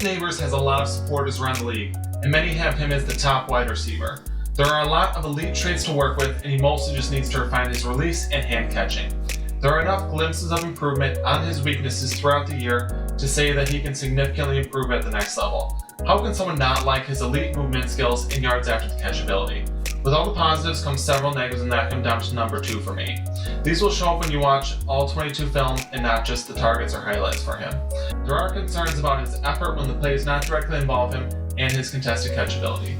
Malik Nabers has a lot of supporters around the league, and many have him as the top wide receiver. There are a lot of elite traits to work with, and he mostly just needs to refine his release and hand catching. There are enough glimpses of improvement on his weaknesses throughout the year to say that he can significantly improve at the next level. How can someone not like his elite movement skills and yards after the catch ability? With all the positives come several negatives, and that come down to number 2 for me. These will show up when you watch all 22 film and not just the targets or highlights for him. There are concerns about his effort when the play does not directly involve him and his contested catch ability.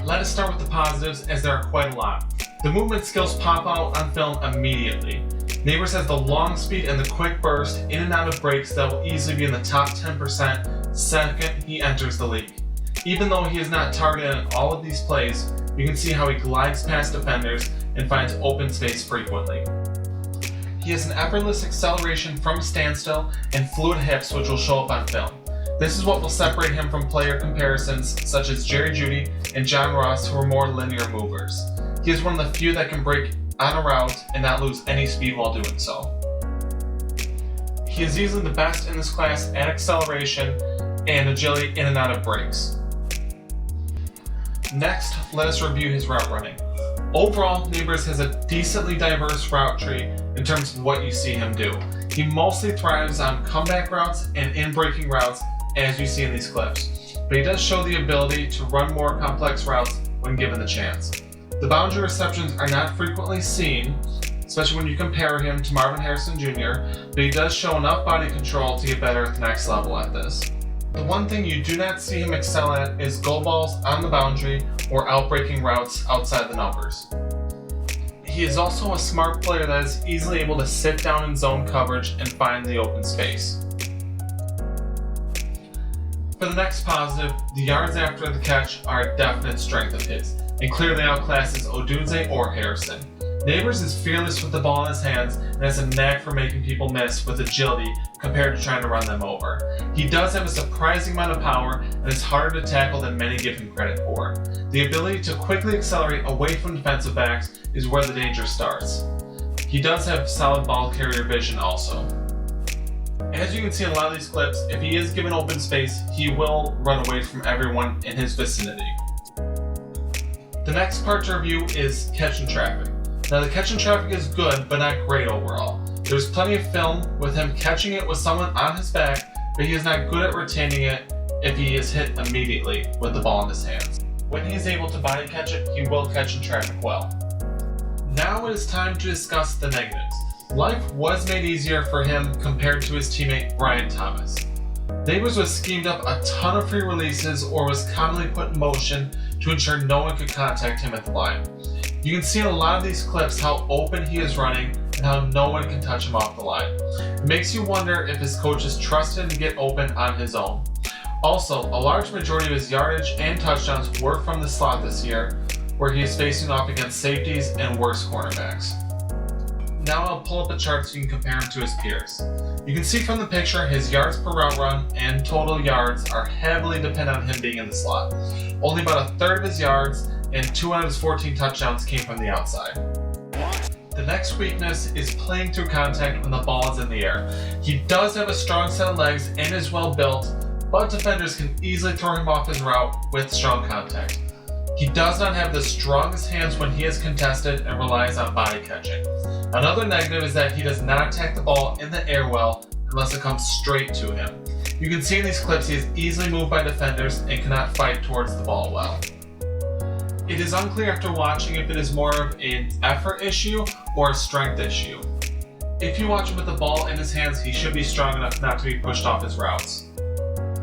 Let us start with the positives, as there are quite a lot. The movement skills pop out on film immediately. Nabers has the long speed and the quick burst in and out of breaks that will easily be in the top 10% second he enters the league. Even though he is not targeted in all of these plays, you can see how he glides past defenders and finds open space frequently. He has an effortless acceleration from standstill and fluid hips, which will show up on film. This is what will separate him from player comparisons such as Jerry Jeudy and John Ross, who are more linear movers. He is one of the few that can break on a route and not lose any speed while doing so. He is easily the best in this class at acceleration and agility in and out of breaks. Next, let us review his route running. Overall, Nabers has a decently diverse route tree in terms of what you see him do. He mostly thrives on comeback routes and in-breaking routes, as you see in these clips, but he does show the ability to run more complex routes when given the chance. The boundary receptions are not frequently seen, especially when you compare him to Marvin Harrison Jr., but he does show enough body control to get better at the next level at this. The one thing you do not see him excel at is goal balls on the boundary or outbreaking routes outside the numbers. He is also a smart player that is easily able to sit down in zone coverage and find the open space. For the next positive, the yards after the catch are a definite strength of his, and clearly outclasses Odunze or Harrison. Nabers is fearless with the ball in his hands and has a knack for making people miss with agility compared to trying to run them over. He does have a surprising amount of power and is harder to tackle than many give him credit for. The ability to quickly accelerate away from defensive backs is where the danger starts. He does have solid ball carrier vision also. As you can see in a lot of these clips, if he is given open space, he will run away from everyone in his vicinity. The next part to review is catch and traffic. Now, the catch and traffic is good, but not great overall. There's plenty of film with him catching it with someone on his back, but he is not good at retaining it if he is hit immediately with the ball in his hands. When he is able to body catch it, he will catch and traffic well. Now it is time to discuss the negatives. Life was made easier for him compared to his teammate Brian Thomas. Nabers was schemed up a ton of free releases or was commonly put in motion to ensure no one could contact him at the line. You can see in a lot of these clips how open he is running and how no one can touch him off the line. It makes you wonder if his coaches trust him to get open on his own. Also, a large majority of his yardage and touchdowns were from the slot this year, where he is facing off against safeties and worse cornerbacks. Now I'll pull up a chart so you can compare him to his peers. You can see from the picture his yards per route run and total yards are heavily dependent on him being in the slot. Only about a third of his yards and 2 out of his 14 touchdowns came from the outside. The next weakness is playing through contact when the ball is in the air. He does have a strong set of legs and is well built, but defenders can easily throw him off his route with strong contact. He does not have the strongest hands when he is contested and relies on body catching. Another negative is that he does not attack the ball in the air well unless it comes straight to him. You can see in these clips he is easily moved by defenders and cannot fight towards the ball well. It is unclear after watching if it is more of an effort issue or a strength issue. If you watch him with the ball in his hands, he should be strong enough not to be pushed off his routes.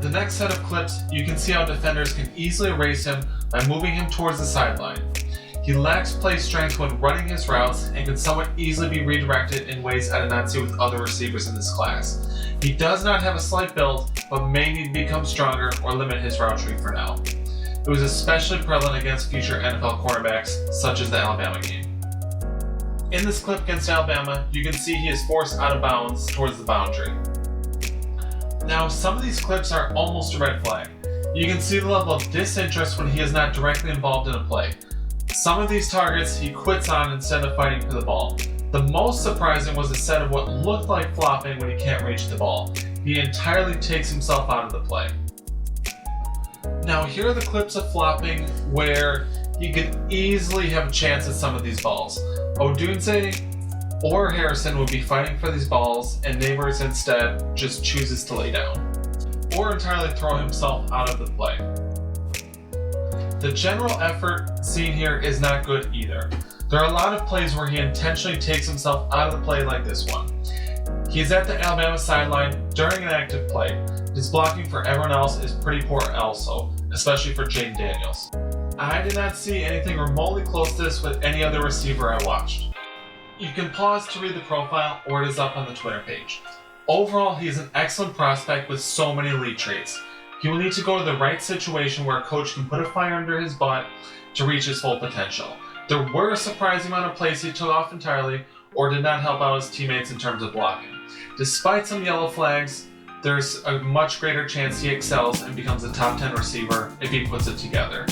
The next set of clips, you can see how defenders can easily erase him by moving him towards the sideline. He lacks play strength when running his routes and can somewhat easily be redirected in ways I did not see with other receivers in this class. He does not have a slight build, but may need to become stronger or limit his route tree for now. It was especially prevalent against future NFL cornerbacks, such as the Alabama game. In this clip against Alabama, you can see he is forced out of bounds towards the boundary. Now, some of these clips are almost a red flag. You can see the level of disinterest when he is not directly involved in a play. Some of these targets he quits on instead of fighting for the ball. The most surprising was a set of what looked like flopping when he can't reach the ball. He entirely takes himself out of the play. Now here are the clips of flopping where he could easily have a chance at some of these balls. Odunze or Harrison would be fighting for these balls, and Nabers instead just chooses to lay down, or entirely throw himself out of the play. The general effort seen here is not good either. There are a lot of plays where he intentionally takes himself out of the play, like this one. He is at the Alabama sideline during an active play. His blocking for everyone else is pretty poor also, especially for Jaden Daniels. I did not see anything remotely close to this with any other receiver I watched. You can pause to read the profile, or it is up on the Twitter page. Overall, he is an excellent prospect with so many elite traits. He will need to go to the right situation where a coach can put a fire under his butt to reach his full potential. There were a surprising amount of plays he took off entirely or did not help out his teammates in terms of blocking. Despite some yellow flags, there's a much greater chance he excels and becomes a top 10 receiver if he puts it together.